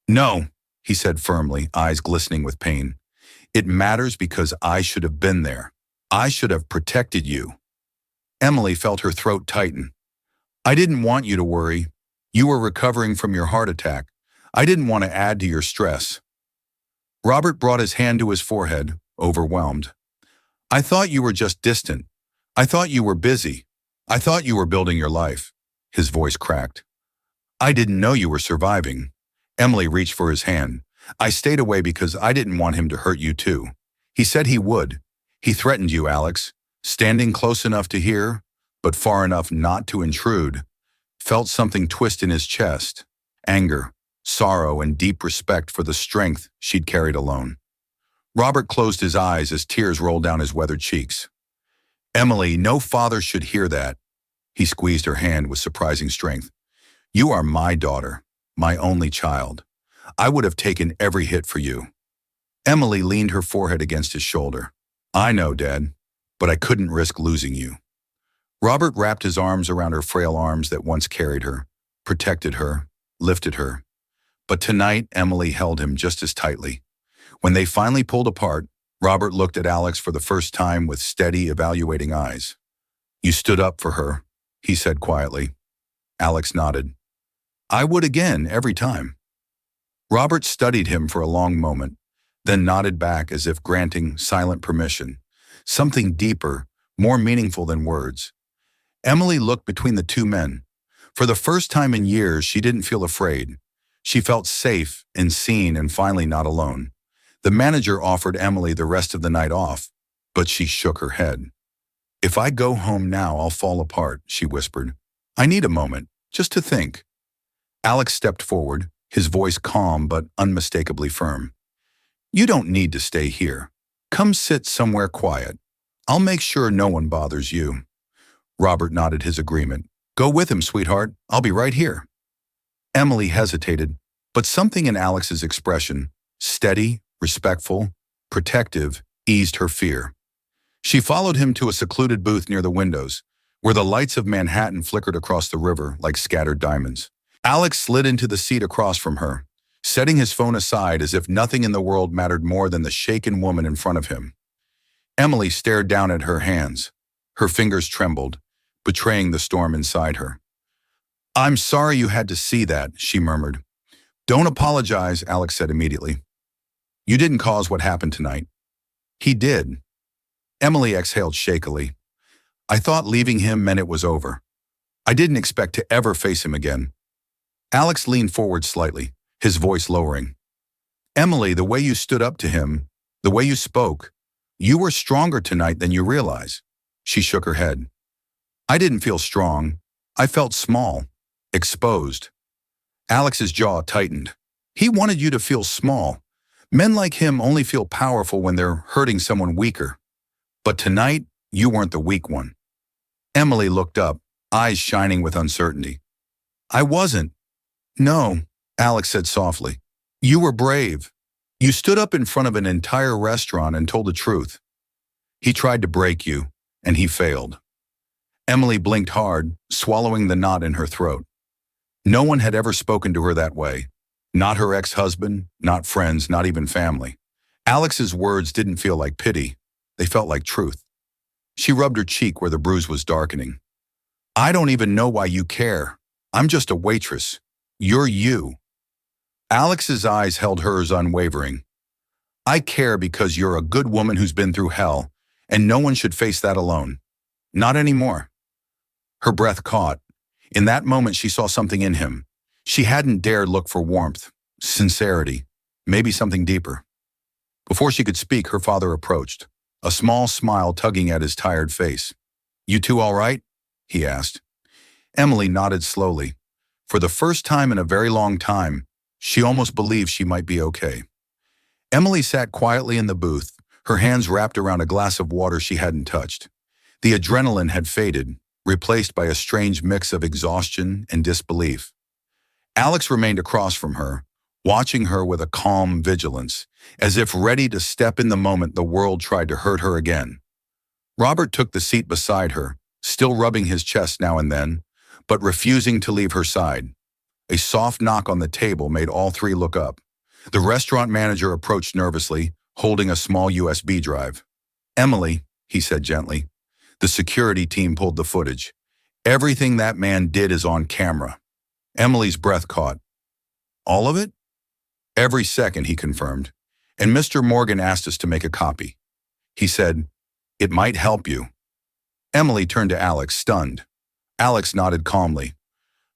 No, he said firmly, eyes glistening with pain. It matters because I should have been there. I should have protected you. Emily felt her throat tighten. I didn't want you to worry. You were recovering from your heart attack. I didn't want to add to your stress. Robert brought his hand to his forehead, overwhelmed. I thought you were just distant. I thought you were busy. I thought you were building your life. His voice cracked. I didn't know you were surviving. Emily reached for his hand. I stayed away because I didn't want him to hurt you too. He said he would. He threatened you, Alex. Standing close enough to hear, but far enough not to intrude, felt something twist in his chest. Anger, sorrow, and deep respect for the strength she'd carried alone. Robert closed his eyes as tears rolled down his weathered cheeks. Emily, no father should hear that. He squeezed her hand with surprising strength. You are my daughter, my only child. I would have taken every hit for you. Emily leaned her forehead against his shoulder. I know, Dad, but I couldn't risk losing you. Robert wrapped his arms around her frail arms that once carried her, protected her, lifted her. But tonight, Emily held him just as tightly. When they finally pulled apart, Robert looked at Alex for the first time with steady, evaluating eyes. You stood up for her, he said quietly. Alex nodded. I would again, every time. Robert studied him for a long moment, then nodded back as if granting silent permission, something deeper, more meaningful than words. Emily looked between the two men. For the first time in years, she didn't feel afraid. She felt safe and seen and finally not alone. The manager offered Emily the rest of the night off, but she shook her head. If I go home now, I'll fall apart, she whispered. I need a moment, just to think. Alex stepped forward, his voice calm but unmistakably firm. You don't need to stay here. Come sit somewhere quiet. I'll make sure no one bothers you. Robert nodded his agreement. Go with him, sweetheart. I'll be right here. Emily hesitated, but something in Alex's expression, steady, respectful, protective, eased her fear. She followed him to a secluded booth near the windows, where the lights of Manhattan flickered across the river like scattered diamonds. Alex slid into the seat across from her, setting his phone aside as if nothing in the world mattered more than the shaken woman in front of him. Emily stared down at her hands. Her fingers trembled, betraying the storm inside her. I'm sorry you had to see that, she murmured. Don't apologize, Alex said immediately. You didn't cause what happened tonight. He did. Emily exhaled shakily. I thought leaving him meant it was over. I didn't expect to ever face him again. Alex leaned forward slightly, his voice lowering. Emily, the way you stood up to him, the way you spoke, you were stronger tonight than you realize. She shook her head. I didn't feel strong. I felt small, exposed. Alex's jaw tightened. He wanted you to feel small. Men like him only feel powerful when they're hurting someone weaker. But tonight, you weren't the weak one. Emily looked up, eyes shining with uncertainty. I wasn't. No, Alex said softly. You were brave. You stood up in front of an entire restaurant and told the truth. He tried to break you, and he failed. Emily blinked hard, swallowing the knot in her throat. No one had ever spoken to her that way. Not her ex-husband, not friends, not even family. Alex's words didn't feel like pity. They felt like truth. She rubbed her cheek where the bruise was darkening. I don't even know why you care. I'm just a waitress. You're you. Alex's eyes held hers unwavering. I care because you're a good woman who's been through hell, and no one should face that alone. Not anymore. Her breath caught. In that moment, she saw something in him. She hadn't dared look for warmth, sincerity, maybe something deeper. Before she could speak, her father approached, a small smile tugging at his tired face. You two all right? He asked. Emily nodded slowly. For the first time in a very long time, she almost believed she might be okay. Emily sat quietly in the booth, her hands wrapped around a glass of water she hadn't touched. The adrenaline had faded, replaced by a strange mix of exhaustion and disbelief. Alex remained across from her, watching her with a calm vigilance, as if ready to step in the moment the world tried to hurt her again. Robert took the seat beside her, still rubbing his chest now and then, but refusing to leave her side. A soft knock on the table made all three look up. The restaurant manager approached nervously, holding a small USB drive. Emily, he said gently. The security team pulled the footage. Everything that man did is on camera. Emily's breath caught. All of it? Every second, he confirmed. And Mr. Morgan asked us to make a copy. He said, "It might help you." Emily turned to Alex, stunned. Alex nodded calmly.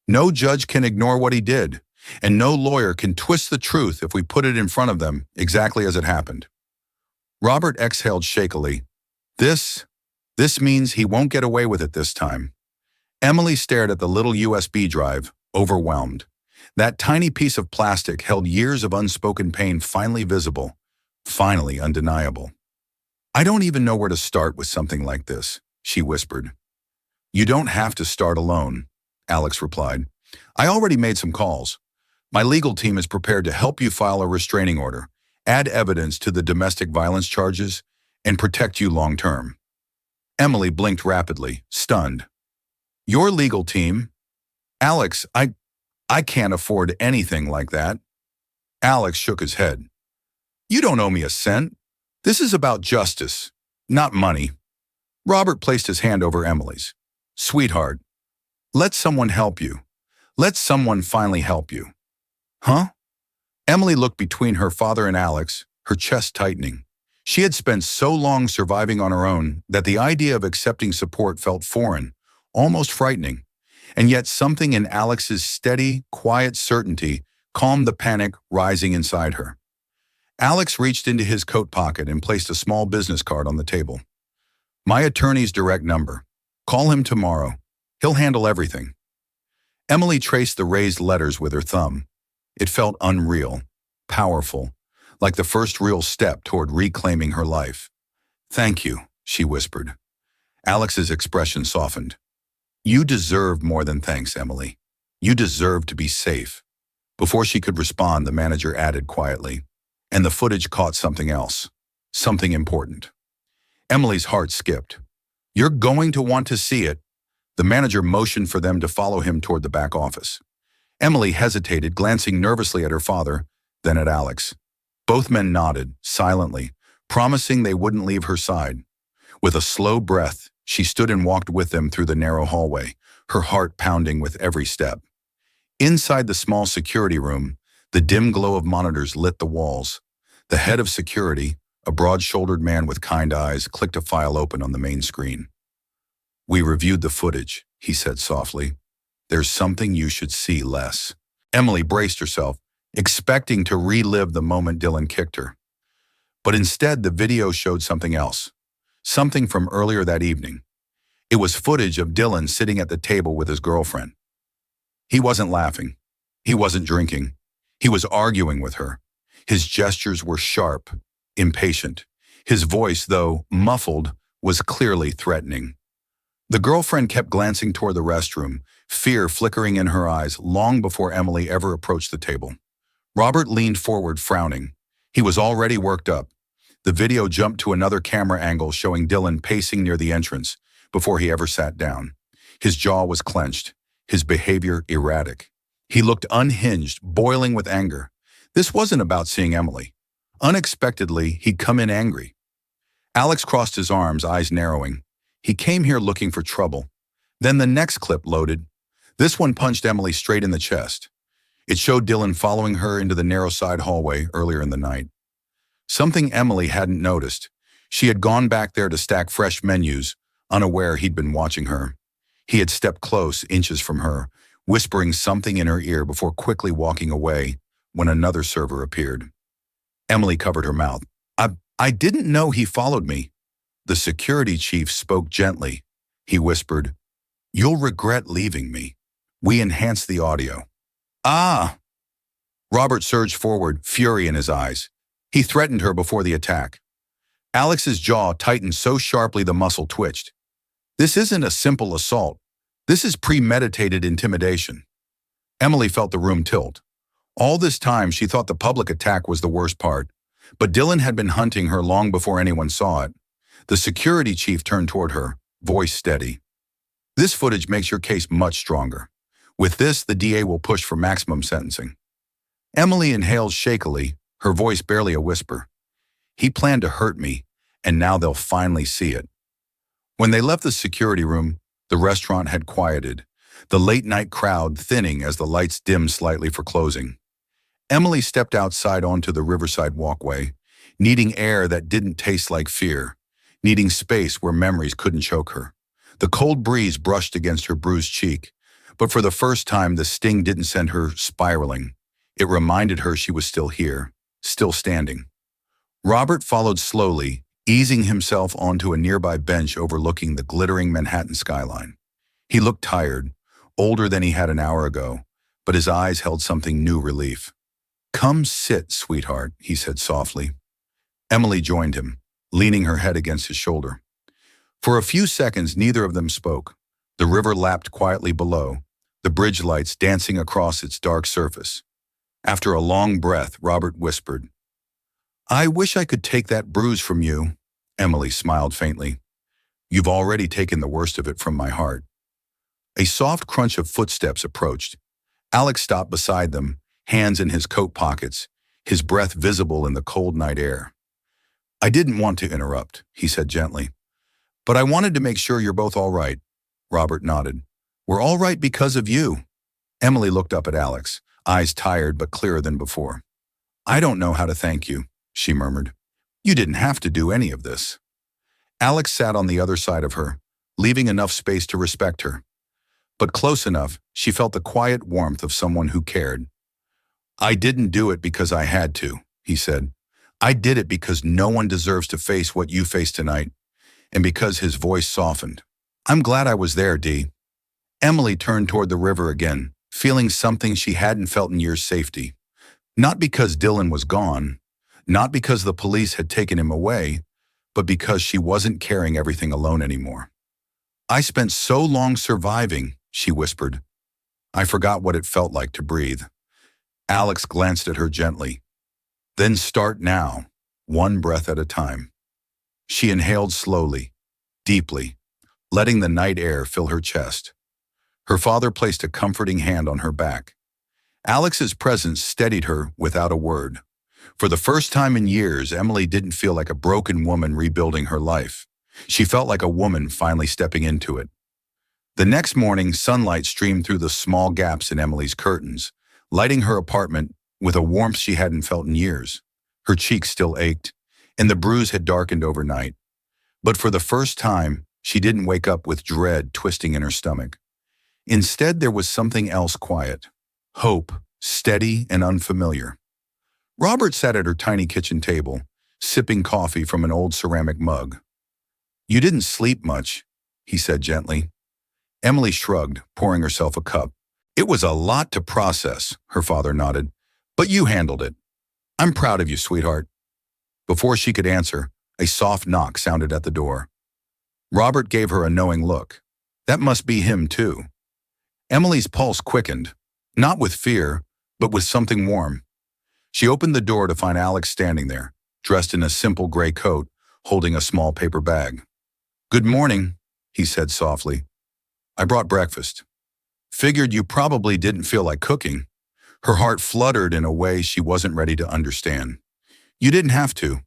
No judge can ignore what he did, and no lawyer can twist the truth if we put it in front of them exactly as it happened. Robert exhaled shakily. This means he won't get away with it this time. Emily stared at the little USB drive, overwhelmed. That tiny piece of plastic held years of unspoken pain finally visible, finally undeniable. "I don't even know where to start with something like this," she whispered. "You don't have to start alone," Alex replied. "I already made some calls. My legal team is prepared to help you file a restraining order, add evidence to the domestic violence charges, and protect you long term." Emily blinked rapidly, stunned. "Your legal team?" "Alex, I can't afford anything like that." Alex shook his head. "You don't owe me a cent. This is about justice, not money." Robert placed his hand over Emily's. "Sweetheart, let someone help you. Let someone finally help you." "Huh?" Emily looked between her father and Alex, her chest tightening. She had spent so long surviving on her own that the idea of accepting support felt foreign, almost frightening. And yet something in Alex's steady, quiet certainty calmed the panic rising inside her. Alex reached into his coat pocket and placed a small business card on the table. "My attorney's direct number. Call him tomorrow. He'll handle everything." Emily traced the raised letters with her thumb. It felt unreal, powerful, like the first real step toward reclaiming her life. "Thank you," she whispered. Alex's expression softened. "You deserve more than thanks, Emily. You deserve to be safe." Before she could respond, the manager added quietly, "And the footage caught something else, something important." Emily's heart skipped. "You're going to want to see it." The manager motioned for them to follow him toward the back office. Emily hesitated, glancing nervously at her father, then at Alex. Both men nodded, silently, promising they wouldn't leave her side. With a slow breath, she stood and walked with them through the narrow hallway, her heart pounding with every step. Inside the small security room, the dim glow of monitors lit the walls. The head of security, a broad-shouldered man with kind eyes, clicked a file open on the main screen. "We reviewed the footage," he said softly. "There's something you should see less." Emily braced herself, expecting to relive the moment Dylan kicked her. But instead, the video showed something else, something from earlier that evening. It was footage of Dylan sitting at the table with his girlfriend. He wasn't laughing. He wasn't drinking. He was arguing with her. His gestures were sharp, impatient. His voice, though muffled, was clearly threatening. The girlfriend kept glancing toward the restroom, fear flickering in her eyes long before Emily ever approached the table. Robert leaned forward, frowning. He was already worked up. The video jumped to another camera angle showing Dylan pacing near the entrance before he ever sat down. His jaw was clenched, his behavior erratic. He looked unhinged, boiling with anger. This wasn't about seeing Emily. Unexpectedly, he'd come in angry. Alex crossed his arms, eyes narrowing. He came here looking for trouble. Then the next clip loaded. This one punched Emily straight in the chest. It showed Dylan following her into the narrow side hallway earlier in the night. Something Emily hadn't noticed. She had gone back there to stack fresh menus, unaware he'd been watching her. He had stepped close, inches from her, whispering something in her ear before quickly walking away when another server appeared. Emily covered her mouth. I didn't know he followed me." The security chief spoke gently. He whispered, "You'll regret leaving me. We enhanced the audio." "Ah!" Robert surged forward, fury in his eyes. He threatened her before the attack. Alex's jaw tightened so sharply the muscle twitched. "This isn't a simple assault. This is premeditated intimidation." Emily felt the room tilt. All this time, she thought the public attack was the worst part, but Dylan had been hunting her long before anyone saw it. The security chief turned toward her, voice steady. "This footage makes your case much stronger. With this, the DA will push for maximum sentencing." Emily inhaled shakily, her voice barely a whisper. "He planned to hurt me, and now they'll finally see it." When they left the security room, the restaurant had quieted, the late-night crowd thinning as the lights dimmed slightly for closing. Emily stepped outside onto the riverside walkway, needing air that didn't taste like fear, needing space where memories couldn't choke her. The cold breeze brushed against her bruised cheek, but for the first time the sting didn't send her spiraling. It reminded her she was still here, still standing. Robert followed slowly, easing himself onto a nearby bench overlooking the glittering Manhattan skyline. He looked tired, older than he had an hour ago, but his eyes held something new relief. "Come sit, sweetheart," he said softly. Emily joined him, leaning her head against his shoulder. For a few seconds, neither of them spoke. The river lapped quietly below, the bridge lights dancing across its dark surface. After a long breath, Robert whispered, "I wish I could take that bruise from you." Emily smiled faintly. "You've already taken the worst of it from my heart." A soft crunch of footsteps approached. Alex stopped beside them, hands in his coat pockets, his breath visible in the cold night air. "I didn't want to interrupt," he said gently, "but I wanted to make sure you're both all right." Robert nodded. "We're all right because of you." Emily looked up at Alex, eyes tired but clearer than before. "I don't know how to thank you," she murmured. "You didn't have to do any of this." Alex sat on the other side of her, leaving enough space to respect her. But close enough, she felt the quiet warmth of someone who cared. "I didn't do it because I had to," he said. "I did it because no one deserves to face what you faced tonight," and because his voice softened. "I'm glad I was there, Dee." Emily turned toward the river again, feeling something she hadn't felt in years: safety. Not because Dylan was gone, not because the police had taken him away, but because she wasn't carrying everything alone anymore. "I spent so long surviving," she whispered. "I forgot what it felt like to breathe." Alex glanced at her gently. "Then start now, one breath at a time." She inhaled slowly, deeply, letting the night air fill her chest. Her father placed a comforting hand on her back. Alex's presence steadied her without a word. For the first time in years, Emily didn't feel like a broken woman rebuilding her life. She felt like a woman finally stepping into it. The next morning, sunlight streamed through the small gaps in Emily's curtains, lighting her apartment with a warmth she hadn't felt in years. Her cheeks still ached, and the bruise had darkened overnight. But for the first time, she didn't wake up with dread twisting in her stomach. Instead, there was something else: quiet. Hope, steady and unfamiliar. Robert sat at her tiny kitchen table, sipping coffee from an old ceramic mug. "You didn't sleep much," he said gently. Emily shrugged, pouring herself a cup. "It was a lot to process," her father nodded, "but you handled it. I'm proud of you, sweetheart." Before she could answer, a soft knock sounded at the door. Robert gave her a knowing look. That must be him, too. Emily's pulse quickened, not with fear, but with something warm. She opened the door to find Alex standing there, dressed in a simple gray coat, holding a small paper bag. "Good morning," he said softly. "I brought breakfast. Figured you probably didn't feel like cooking." Her heart fluttered in a way she wasn't ready to understand. "You didn't have to."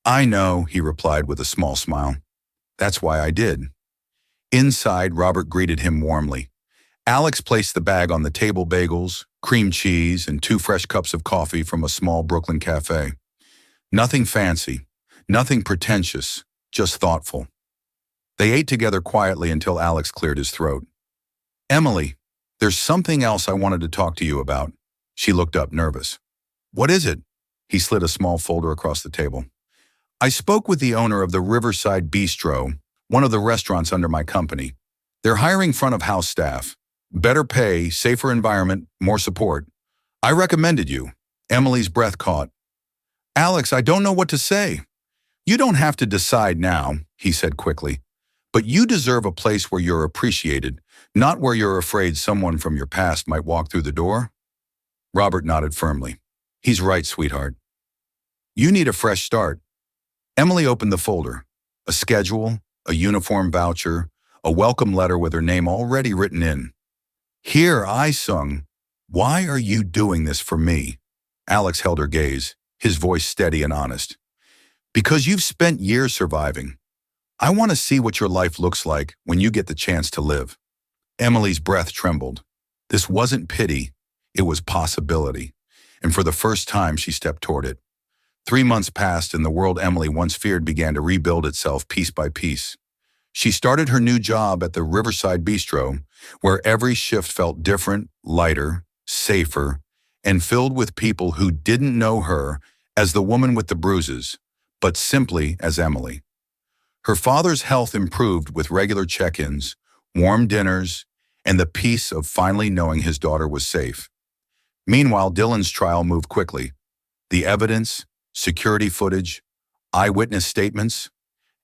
"I know," he replied with a small smile. "That's why I did." Inside, Robert greeted him warmly. Alex placed the bag on the table: bagels, cream cheese, and 2 fresh cups of coffee from a small Brooklyn cafe. Nothing fancy, nothing pretentious, just thoughtful. They ate together quietly until Alex cleared his throat. "Emily, there's something else I wanted to talk to you about." She looked up, nervous. "What is it?" He slid a small folder across the table. "I spoke with the owner of the Riverside Bistro, one of the restaurants under my company. They're hiring front-of-house staff. Better pay, safer environment, more support. I recommended you." Emily's breath caught. "Alex, I don't know what to say." "You don't have to decide now," he said quickly. "But you deserve a place where you're appreciated, not where you're afraid someone from your past might walk through the door." Robert nodded firmly. "He's right, sweetheart. You need a fresh start." Emily opened the folder. A schedule, a uniform voucher, a welcome letter with her name already written in. "Here I sung, 'Why are you doing this for me?'" Alex held her gaze, his voice steady and honest. "Because you've spent years surviving. I want to see what your life looks like when you get the chance to live." Emily's breath trembled. This wasn't pity, it was possibility. and for the first time she stepped toward it. 3 months passed, and the world Emily once feared began to rebuild itself piece by piece. She started her new job at the Riverside Bistro, where every shift felt different, lighter, safer, and filled with people who didn't know her as the woman with the bruises, but simply as Emily. Her father's health improved with regular check-ins, warm dinners, and the peace of finally knowing his daughter was safe. Meanwhile, Dylan's trial moved quickly. The evidence, security footage, eyewitness statements,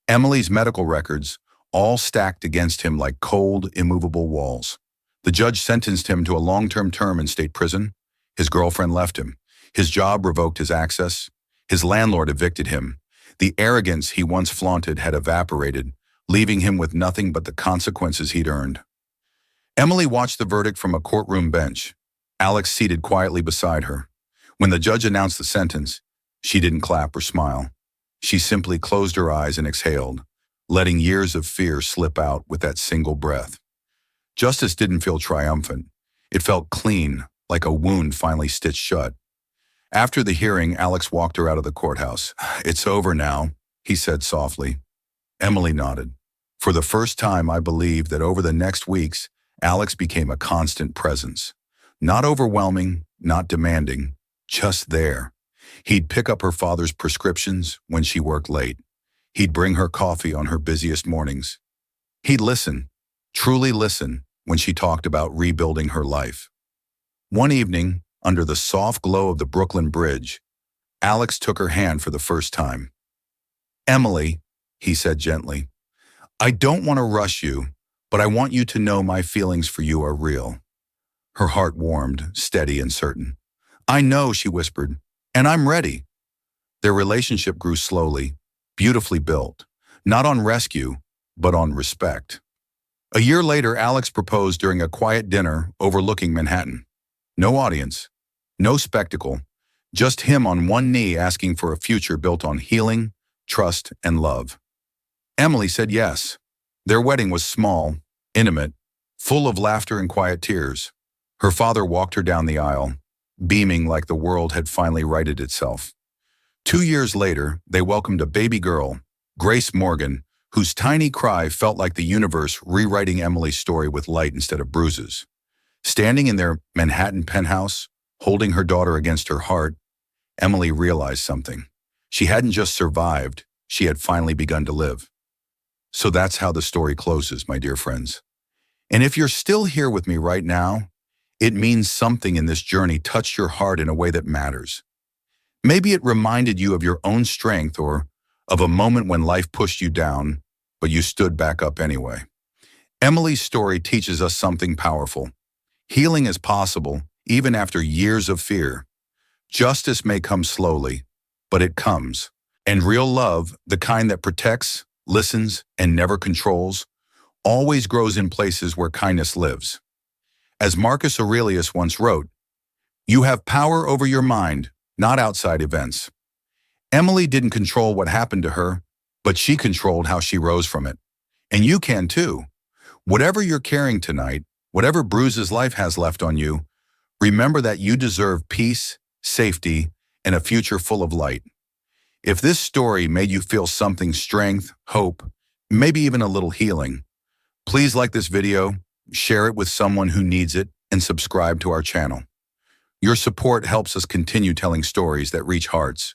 Emily's medical records, all stacked against him like cold, immovable walls. The judge sentenced him to a long-term term in state prison. His girlfriend left him. His job revoked his access. His landlord evicted him. The arrogance he once flaunted had evaporated, leaving him with nothing but the consequences he'd earned. Emily watched the verdict from a courtroom bench, Alex seated quietly beside her. When the judge announced the sentence, she didn't clap or smile. She simply closed her eyes and exhaled, letting years of fear slip out with that single breath. Justice didn't feel triumphant. It felt clean, like a wound finally stitched shut. After the hearing, Alex walked her out of the courthouse. "It's over now," he said softly. Emily nodded. For the first time, I believed that over the next weeks, Alex became a constant presence. Not overwhelming, not demanding, just there. He'd pick up her father's prescriptions when she worked late. He'd bring her coffee on her busiest mornings. He'd listen, truly listen, when she talked about rebuilding her life. One evening, under the soft glow of the Brooklyn Bridge, Alex took her hand for the first time. "Emily," he said gently, "I don't want to rush you, but I want you to know my feelings for you are real." Her heart warmed, steady and certain. "I know," she whispered, "and I'm ready." Their relationship grew slowly, beautifully built, not on rescue, but on respect. A year later, Alex proposed during a quiet dinner overlooking Manhattan. No audience, no spectacle, just him on one knee asking for a future built on healing, trust, and love. Emily said yes. Their wedding was small, intimate, full of laughter and quiet tears. Her father walked her down the aisle, beaming like the world had finally righted itself. 2 years later, they welcomed a baby girl, Grace Morgan, whose tiny cry felt like the universe rewriting Emily's story with light instead of bruises. Standing in their Manhattan penthouse, holding her daughter against her heart, Emily realized something. She hadn't just survived, she had finally begun to live. So that's how the story closes, my dear friends. And if you're still here with me right now, it means something in this journey touched your heart in a way that matters. Maybe it reminded you of your own strength or of a moment when life pushed you down, but you stood back up anyway. Emily's story teaches us something powerful. Healing is possible, even after years of fear. Justice may come slowly, but it comes. And real love, the kind that protects, listens, and never controls, always grows in places where kindness lives. As Marcus Aurelius once wrote, "You have power over your mind, not outside events." Emily didn't control what happened to her, but she controlled how she rose from it. And you can too. Whatever you're carrying tonight, whatever bruises life has left on you, remember that you deserve peace, safety, and a future full of light. If this story made you feel something, strength, hope, maybe even a little healing, please like this video, share it with someone who needs it, and subscribe to our channel. Your support helps us continue telling stories that reach hearts.